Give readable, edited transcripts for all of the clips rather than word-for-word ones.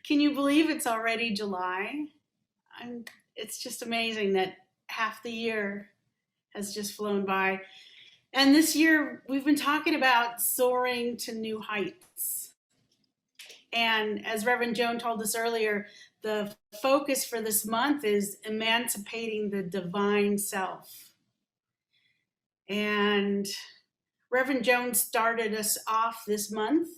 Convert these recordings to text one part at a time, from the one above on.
Can you believe it's already July? I'm, it's just amazing that half the year has just flown by. And this year, we've been talking about soaring to new heights. And as Reverend Joan told us earlier, the focus for this month is emancipating the divine self. And Reverend Joan started us off this month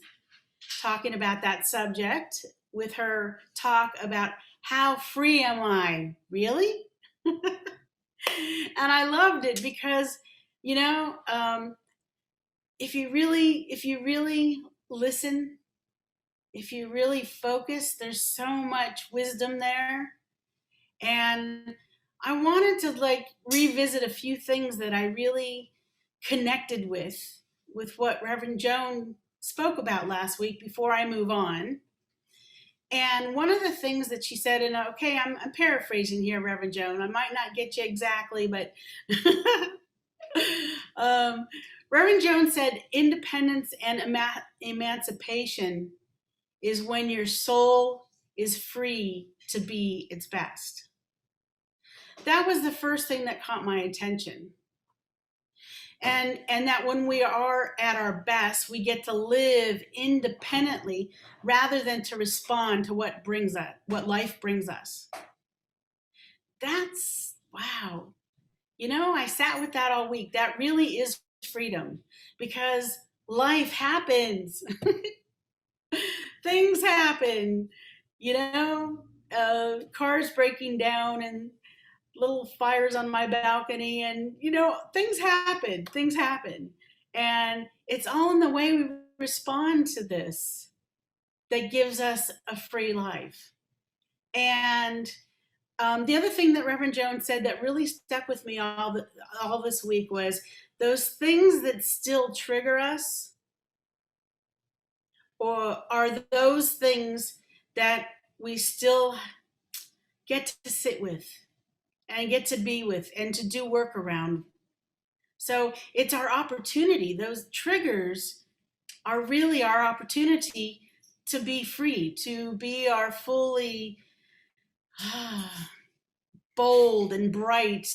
talking about that subject with her talk about how free am I? Really? And I loved it because, you know, if you really listen, if you really focus, there's so much wisdom there. And I wanted to like revisit a few things that I really connected with what Reverend Joan spoke about last week before I move on. And one of the things that she said, and okay, I'm paraphrasing here, Reverend Joan. I might not get you exactly, but um, Reverend Joan said, independence and emancipation is when your soul is free to be its best. That was the first thing that caught my attention. And that when we are at our best, we get to live independently rather than to respond to what life brings us. That's wow. You know, I sat with that all week. That really is freedom because life happens. Things happen, you know, cars breaking down and little fires on my balcony, and you know, things happen, and it's all in the way we respond to this that gives us a free life. And the other thing that Reverend Jones said that really stuck with me all this week was those things that still trigger us, or are those things that we still get to sit with and get to be with and to do work around. So it's our opportunity. Those triggers are really our opportunity to be free, to be our fully bold and bright,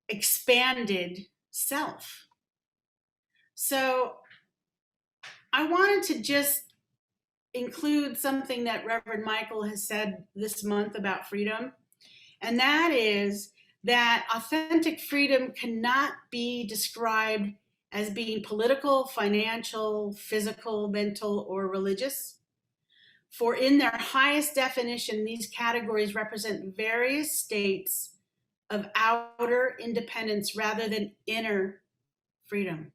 expanded self. So I wanted to just include something that Reverend Michael has said this month about freedom, and that is that authentic freedom cannot be described as being political, financial, physical, mental, or religious. For in their highest definition, these categories represent various states of outer independence rather than inner freedom.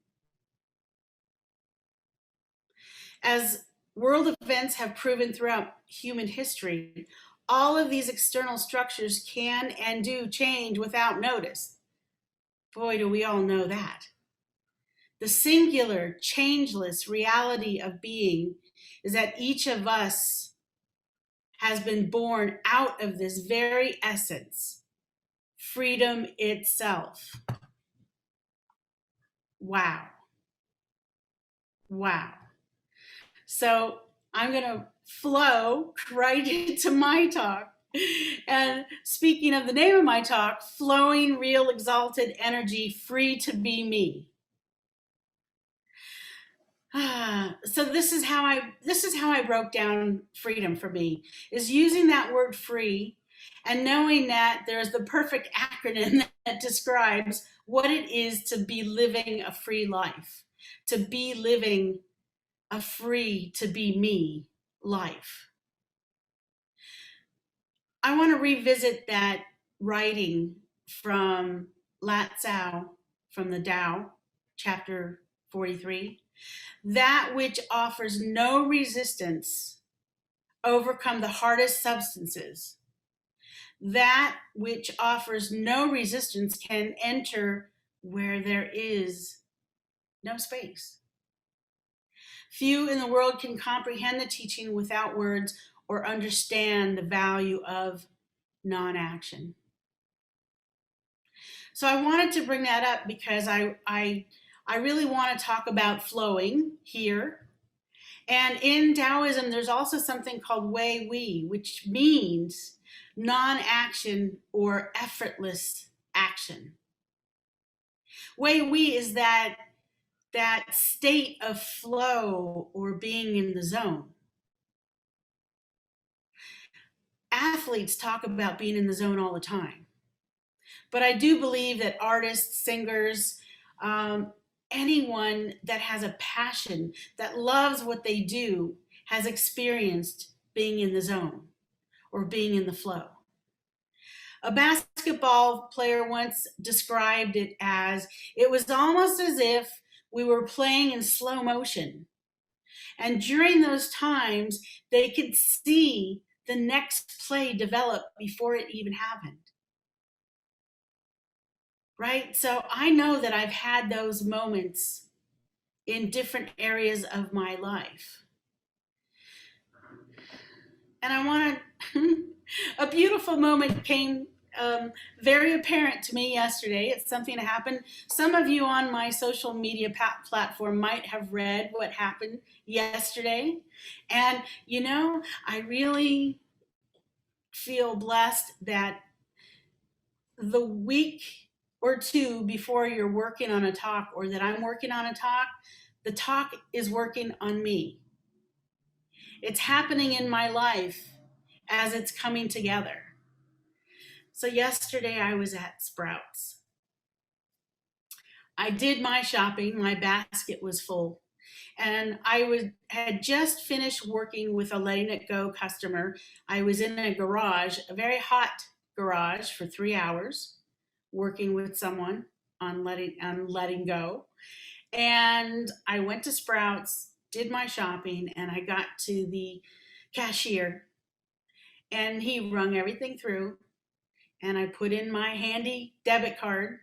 As world events have proven throughout human history, all of these external structures can and do change without notice. Boy, do we all know that. The singular, changeless reality of being is that each of us has been born out of this very essence, freedom itself. Wow. Wow. So I'm going to flow right into my talk. And speaking of the name of my talk, flowing real exalted energy, free to be me. So this is how I broke down freedom for me, is using that word free and knowing that there's the perfect acronym that describes what it is to be living a free life, to be living a free to be me life. I want to revisit that writing from Lat Tzu from the Tao, chapter 43. That which offers no resistance overcome the hardest substances. That which offers no resistance can enter where there is no space. Few in the world can comprehend the teaching without words or understand the value of non-action. So I wanted to bring that up because I really want to talk about flowing here. And in Taoism, there's also something called Wei Wi, which means non-action or effortless action. Wei Wi is that state of flow or being in the zone. Athletes talk about being in the zone all the time. But I do believe that artists, singers, anyone that has a passion, that loves what they do, has experienced being in the zone or being in the flow. A basketball player once described it as it was almost as if we were playing in slow motion. And during those times, they could see the next play develop before it even happened. Right? So I know that I've had those moments in different areas of my life. And I want to, a beautiful moment came very apparent to me yesterday. It's something that happened. Some of you on my social media platform might have read what happened yesterday. And, you know, I really feel blessed that the week or two before you're working on a talk or that I'm working on a talk, the talk is working on me. It's happening in my life as it's coming together. So yesterday I was at Sprouts. I did my shopping, my basket was full. And had just finished working with a letting it go customer. I was in a garage, a very hot garage for 3 hours, working with someone on letting go. And I went to Sprouts, did my shopping, and I got to the cashier and he rung everything through and I put in my handy debit card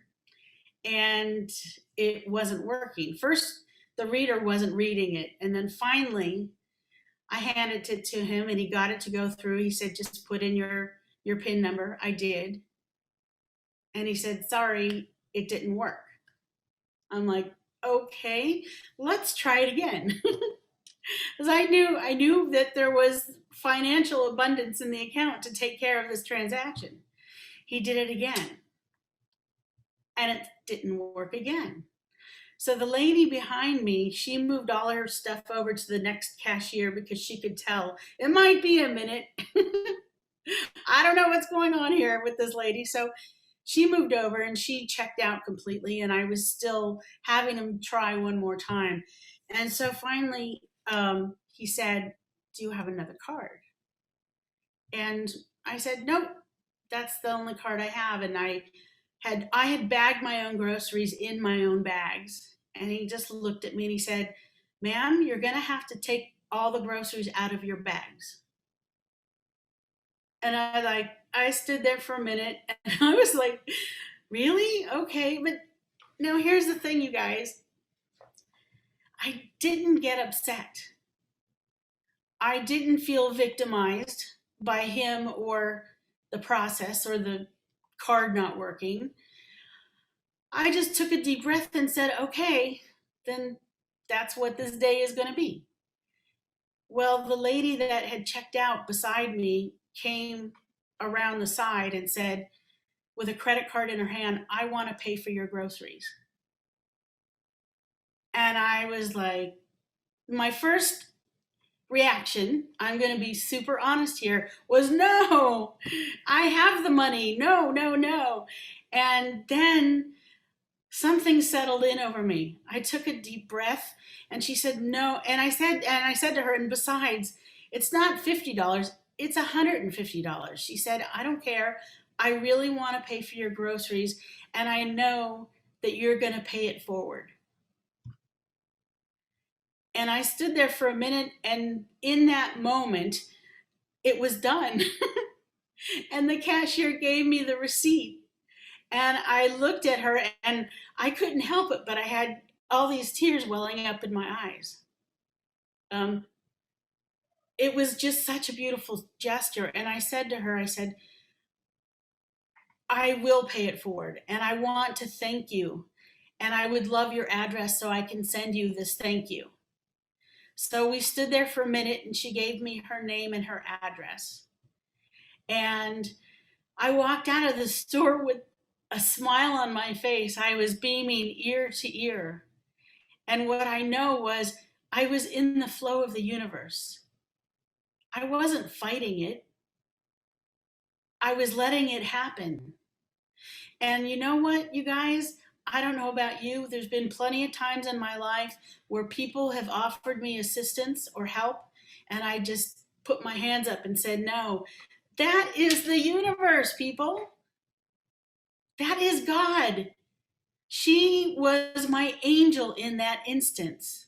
and it wasn't working. First, the reader wasn't reading it. And then finally, I handed it to him and he got it to go through. He said, just put in your PIN number. I did. And he said, sorry, it didn't work. I'm like, okay, let's try it again. Because I knew that there was financial abundance in the account to take care of this transaction. He did it again. And it didn't work again. So the lady behind me, she moved all her stuff over to the next cashier because she could tell it might be a minute. I don't know what's going on here with this lady. So she moved over and she checked out completely, and I was still having him try one more time. And so finally, he said, do you have another card? And I said, nope, that's the only card I have. And I had bagged my own groceries in my own bags. And he just looked at me and he said, ma'am, you're going to have to take all the groceries out of your bags. And I stood there for a minute and I was like, really? Okay. But now here's the thing, you guys. I didn't get upset. I didn't feel victimized by him or the process or the card not working. I just took a deep breath and said, okay, then that's what this day is going to be. Well, the lady that had checked out beside me came around the side and said, with a credit card in her hand, I want to pay for your groceries. And I was like, my first reaction, I'm going to be super honest here, was no, I have the money. No, no, no. And then something settled in over me. I took a deep breath and she said, no. And I said to her, and besides, it's not $50, it's $150. She said, I don't care. I really want to pay for your groceries. And I know that you're going to pay it forward. And I stood there for a minute, and in that moment, it was done. And the cashier gave me the receipt. And I looked at her and I couldn't help it, but I had all these tears welling up in my eyes. It was just such a beautiful gesture. And I said to her, I said, I will pay it forward and I want to thank you. And I would love your address so I can send you this thank you. So we stood there for a minute and she gave me her name and her address. And I walked out of the store with a smile on my face. I was beaming ear to ear. And what I know was I was in the flow of the universe. I wasn't fighting it, I was letting it happen. And you know what, you guys? I don't know about you. There's been plenty of times in my life where people have offered me assistance or help, and I just put my hands up and said, no. That is the universe, people. That is God. She was my angel in that instance.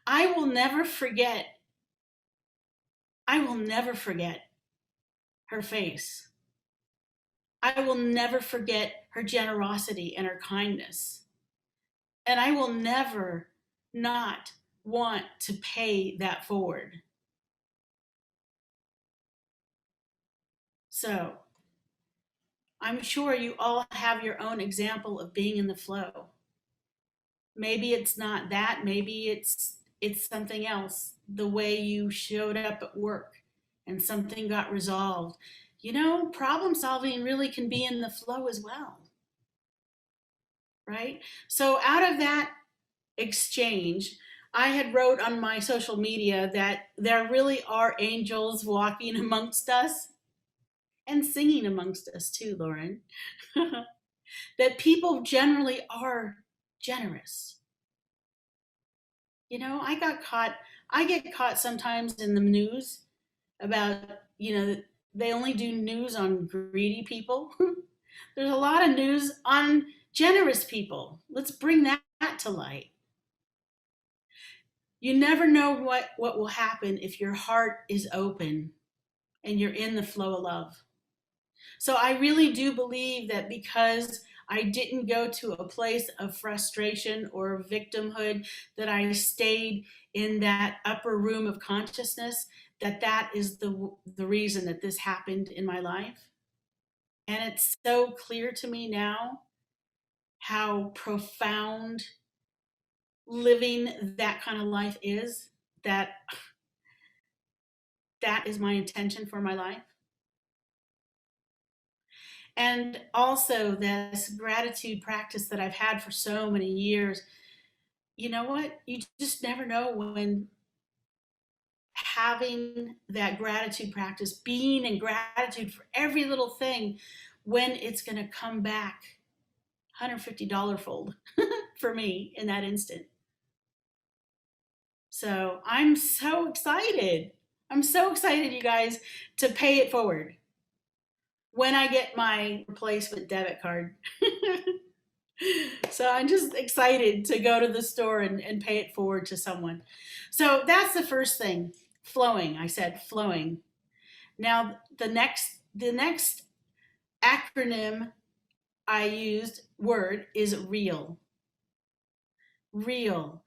I will never forget. I will never forget her face. I will never forget her generosity and her kindness. And I will never not want to pay that forward. So I'm sure you all have your own example of being in the flow. Maybe it's not that, maybe it's something else. The way you showed up at work and something got resolved. You know, problem solving really can be in the flow as well, right? So out of that exchange, I had wrote on my social media that there really are angels walking amongst us and singing amongst us too, Lauren. That people generally are generous. You know, I get caught sometimes in the news about, they only do news on greedy people. There's a lot of news on generous people. Let's bring that to light. You never know what will happen if your heart is open and you're in the flow of love. So I really do believe that because I didn't go to a place of frustration or victimhood, that I stayed in that upper room of consciousness, that is the reason that this happened in my life. And it's so clear to me now how profound living that kind of life is, that that is my intention for my life. And also this gratitude practice that I've had for so many years. You know what? You just never know when having that gratitude practice, being in gratitude for every little thing, when it's going to come back $150 fold for me in that instant. So I'm so excited. I'm so excited, you guys, to pay it forward when I get my replacement debit card. So I'm just excited to go to the store and pay it forward to someone. So that's the first thing. Flowing. I said flowing. Now the next acronym I used word is real. Real.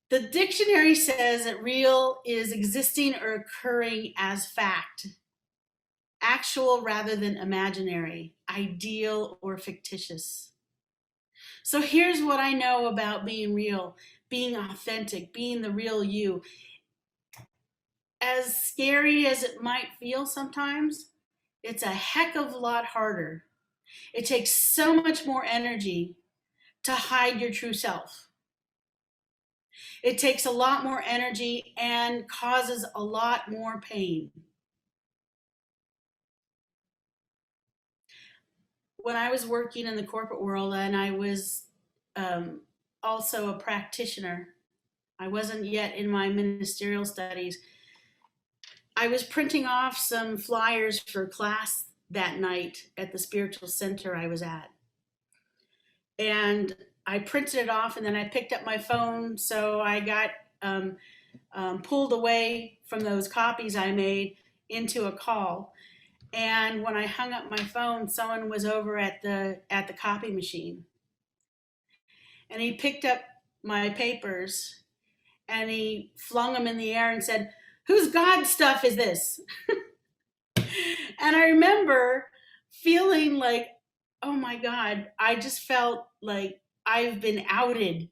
The dictionary says that real is existing or occurring as fact, actual rather than imaginary, ideal or fictitious. So here's what I know about being real, being authentic, being the real you. As scary as it might feel sometimes, it's a heck of a lot harder. It takes so much more energy to hide your true self. It takes a lot more energy and causes a lot more pain. When I was working in the corporate world and I was um, also a practitioner, I wasn't yet in my ministerial studies. I was printing off some flyers for class that night at the spiritual center I was at. And I printed it off and then I picked up my phone. So I got pulled away from those copies I made into a call. And when I hung up my phone, someone was over at the copy machine. And he picked up my papers and he flung them in the air and said, "Whose God stuff is this?" And I remember feeling like, oh my God, I just felt like I've been outed.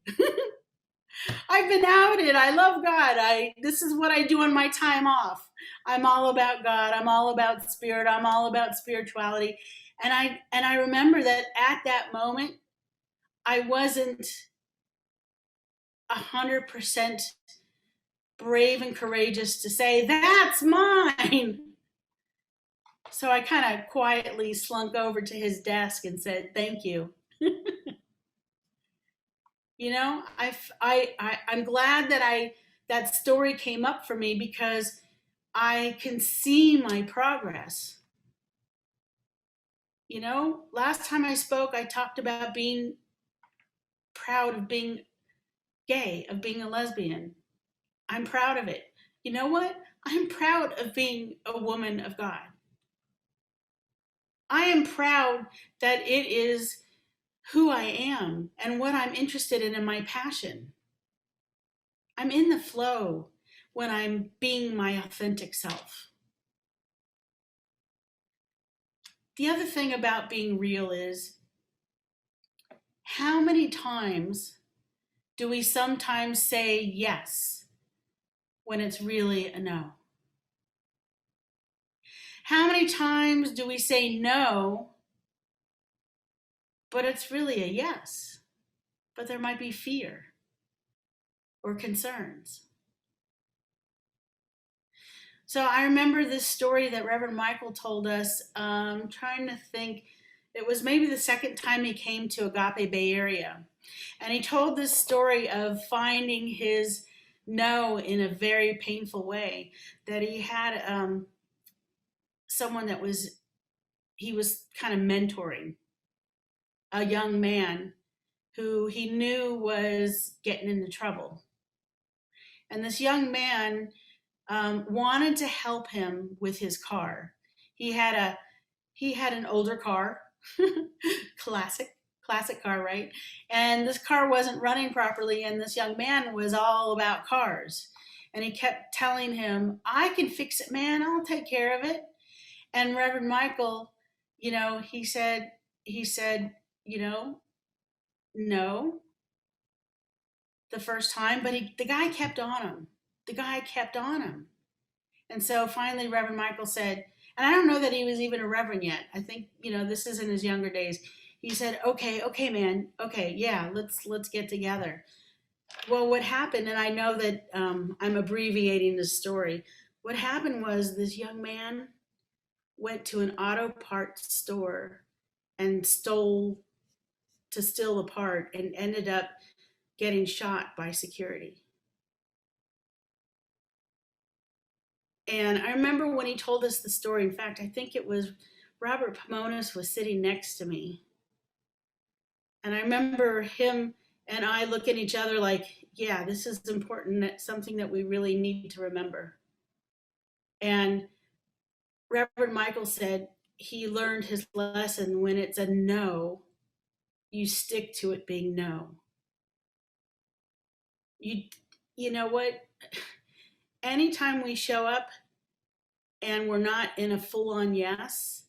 I've been outed. I love God. This is what I do on my time off. I'm all about God. I'm all about spirit. I'm all about spirituality. And I remember that at that moment I wasn't 100% brave and courageous to say that's mine. So I kind of quietly slunk over to his desk and said, "Thank you." I'm glad that story came up for me because I can see my progress. Last time I spoke, I talked about being proud of being gay, of being a lesbian. I'm proud of it. You know what? I'm proud of being a woman of God. I am proud that it is who I am and what I'm interested in and my passion. I'm in the flow when I'm being my authentic self. The other thing about being real is how many times do we sometimes say yes when it's really a no? How many times do we say no, but it's really a yes, but there might be fear or concerns? So I remember this story that Reverend Michael told us. Trying to think, it was maybe the second time he came to Agape Bay Area. And he told this story of finding his no in a very painful way. That he had someone he was kind of mentoring, a young man who he knew was getting into trouble. And this young man wanted to help him with his car. He had an older car, classic car, right? And this car wasn't running properly, and this young man was all about cars. And he kept telling him, "I can fix it, man. I'll take care of it." And Reverend Michael, he said, no, the first time, but the guy kept on him. The guy kept on him. And so finally, Reverend Michael said, and I don't know that he was even a reverend yet. I think, this is in his younger days. He said, okay, man. Okay, yeah, let's get together. Well, what happened, and I know that I'm abbreviating the story. What happened was this young man went to an auto parts store and to steal a part and ended up getting shot by security. And I remember when he told us the story, in fact, I think it was Robert Pomonis was sitting next to me. And I remember him and I looking at each other like, yeah, this is important. That's something that we really need to remember. And Reverend Michael said he learned his lesson: when it's a no, you stick to it being no. You know what? Anytime we show up and we're not in a full on yes,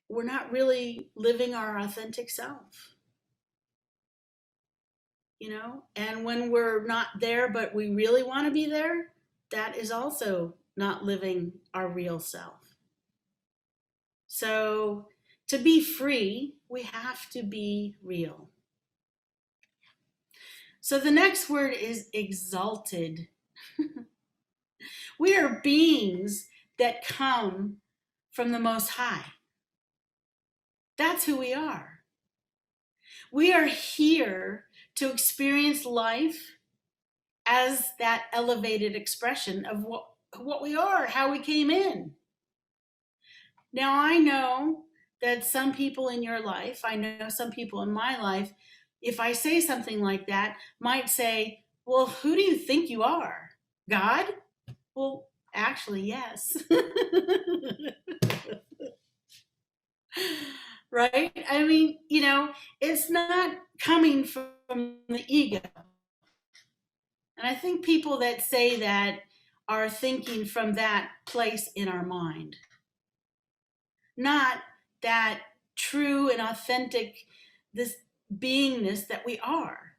we're not really living our authentic self. And when we're not there but we really want to be there, that is also not living our real self. So to be free, we have to be real. So the next word is exalted. We are beings that come from the Most High. That's who we are. We are here to experience life as that elevated expression of what we are, how we came in. Now, I know that some people in your life, I know some people in my life, if I say something like that, might say, "Well, who do you think you are? God?" Well, actually, yes. Right? I mean, it's not coming from the ego. And I think people that say that are thinking from that place in our mind, not that true and authentic, this beingness that we are.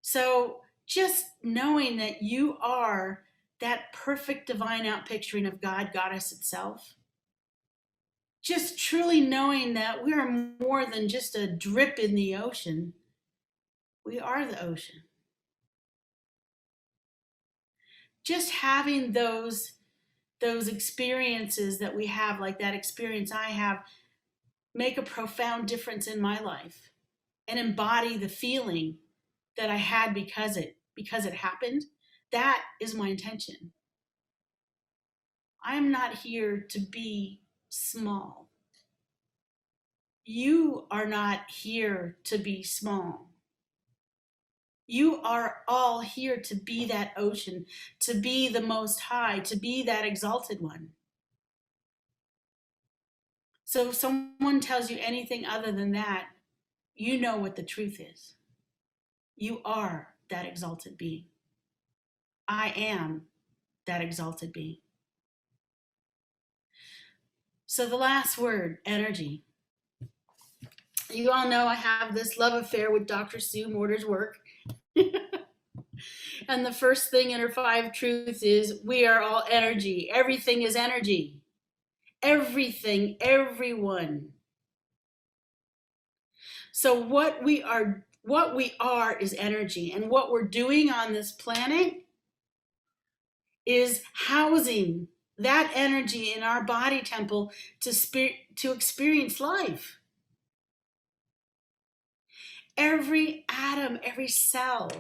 So just knowing that you are that perfect divine outpicturing of God, Goddess itself, just truly knowing that we are more than just a drip in the ocean. We are the ocean. Just having those experiences that we have, like that experience I have, make a profound difference in my life and embody the feeling that I had because it happened. That is my intention. I am not here to be small. You are not here to be small. You are all here to be that ocean, to be the most high, to be that exalted one. So if someone tells you anything other than that, you know what the truth is. You are that exalted being. I am that exalted being. So the last word, energy. You all know I have this love affair with Dr. Sue Morter's work. And the first thing in her 5 truths is we are all energy. Everything is energy. Everything, everyone. So what we are is energy, and what we're doing on this planet is housing that energy in our body temple to experience life. Every atom, every cell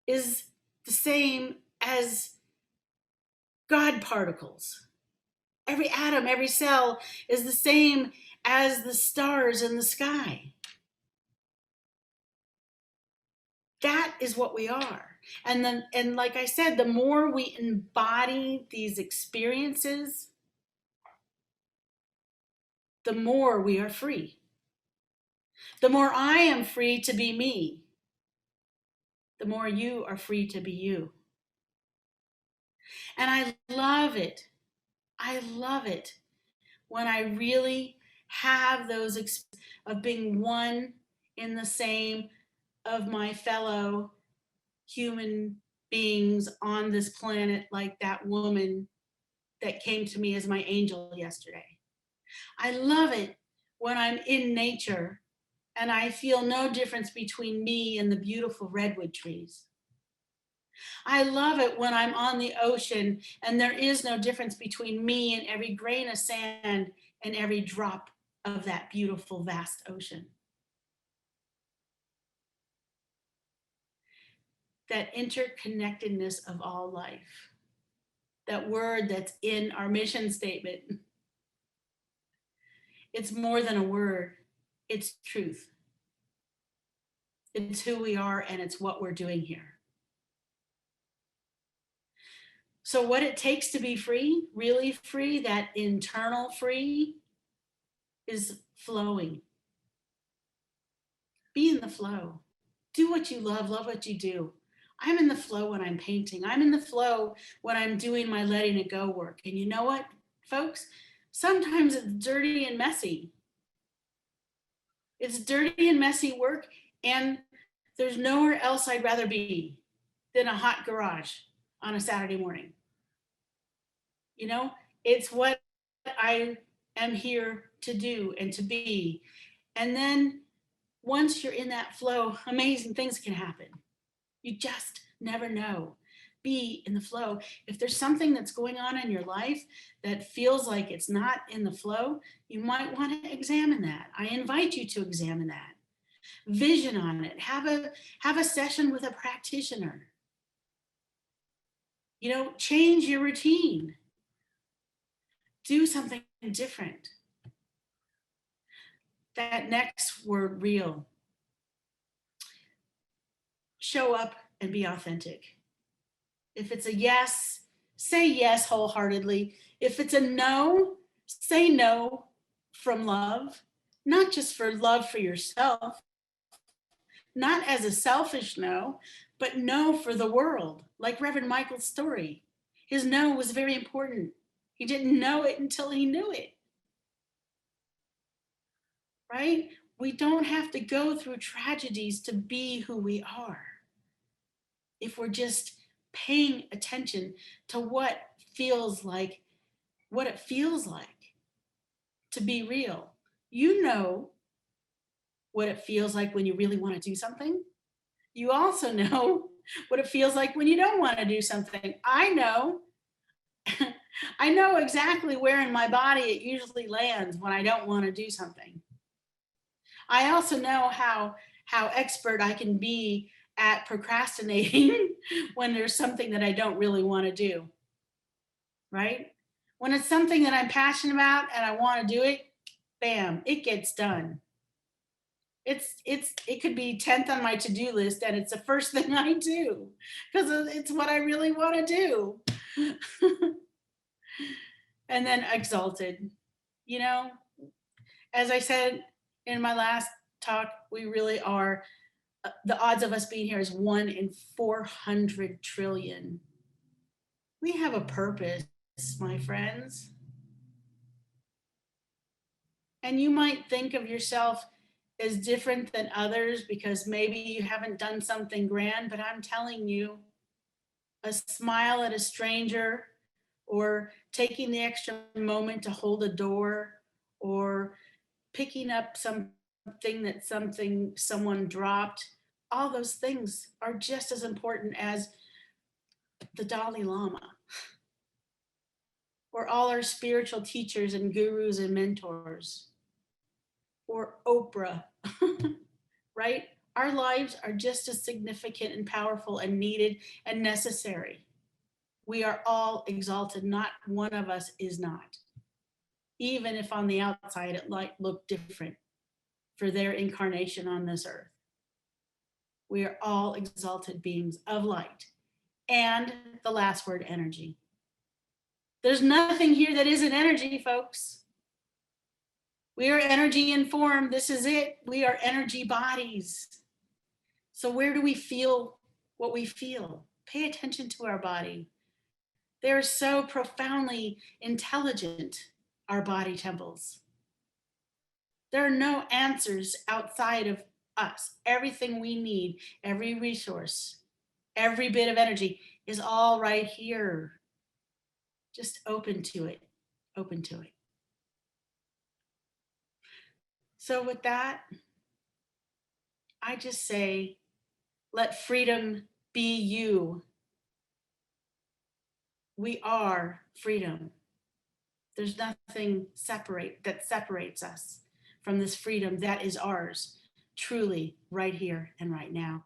is the same as God particles. Every atom, every cell is the same as the stars in the sky. That is what we are. And like I said, the more we embody these experiences, the more we are free. The more I am free to be me, the more you are free to be you. And I love it. I love it when I really have those experiences of being one in the same of my fellow human beings on this planet, like that woman that came to me as my angel yesterday. I love it when I'm in nature and I feel no difference between me and the beautiful redwood trees. I love it when I'm on the ocean and there is no difference between me and every grain of sand and every drop of that beautiful, vast ocean. That interconnectedness of all life, that word that's in our mission statement. It's more than a word, it's truth. It's who we are and it's what we're doing here. So what it takes to be free, really free, that internal free, is flowing. Be in the flow. Do what you love what you do. I'm in the flow when I'm painting. I'm in the flow when I'm doing my letting it go work. And you know what, folks? Sometimes it's dirty and messy. It's dirty and messy work, and there's nowhere else I'd rather be than a hot garage on a Saturday morning. You know, it's what I am here to do and to be. And then once you're in that flow, amazing things can happen. You just never know. Be in the flow. If there's something that's going on in your life that feels like it's not in the flow, you might want to examine that. I invite you to examine that. Vision on it. Have a session with a practitioner. You know, change your routine. Do something different. That next word, real. Show up and be authentic. If it's a yes, say yes wholeheartedly. If it's a no, say no from love, not just for love for yourself, not as a selfish no, but no for the world, like Reverend Michael's story. His no was very important. He didn't know it until he knew it. Right? We don't have to go through tragedies to be who we are. If we're just paying attention to what it feels like to be real. You know what it feels like when you really want to do something. You also know what it feels like when you don't want to do something. I know. I know exactly where in my body it usually lands when I don't want to do something. I also know how expert I can be at procrastinating when there's something that I don't really want to do, right? When it's something that I'm passionate about and I want to do it, bam, it gets done. It could be 10th on my to-do list and it's the first thing I do because it's what I really want to do. And then exalted, you know, as I said in my last talk, we really are, the odds of us being here is 1 in 400 trillion. We have a purpose, my friends. And you might think of yourself as different than others because maybe you haven't done something grand, but I'm telling you, a smile at a stranger or taking the extra moment to hold a door or picking up something someone dropped, all those things are just as important as the Dalai Lama or all our spiritual teachers and gurus and mentors or Oprah, right? Our lives are just as significant and powerful and needed and necessary. We are all exalted. Not one of us is not. Even if on the outside it might look different for their incarnation on this earth. We are all exalted beings of light. And the last word, energy. There's nothing here that isn't energy, folks. We are energy informed. This is it. We are energy bodies. So where do we feel what we feel? Pay attention to our body. They're so profoundly intelligent, our body temples. There are no answers outside of us. Everything we need, every resource, every bit of energy is all right here. Just open to it, open to it. So with that, I just say, let freedom be you. We are freedom. There's nothing that separates us from this freedom that is ours, truly right here and right now.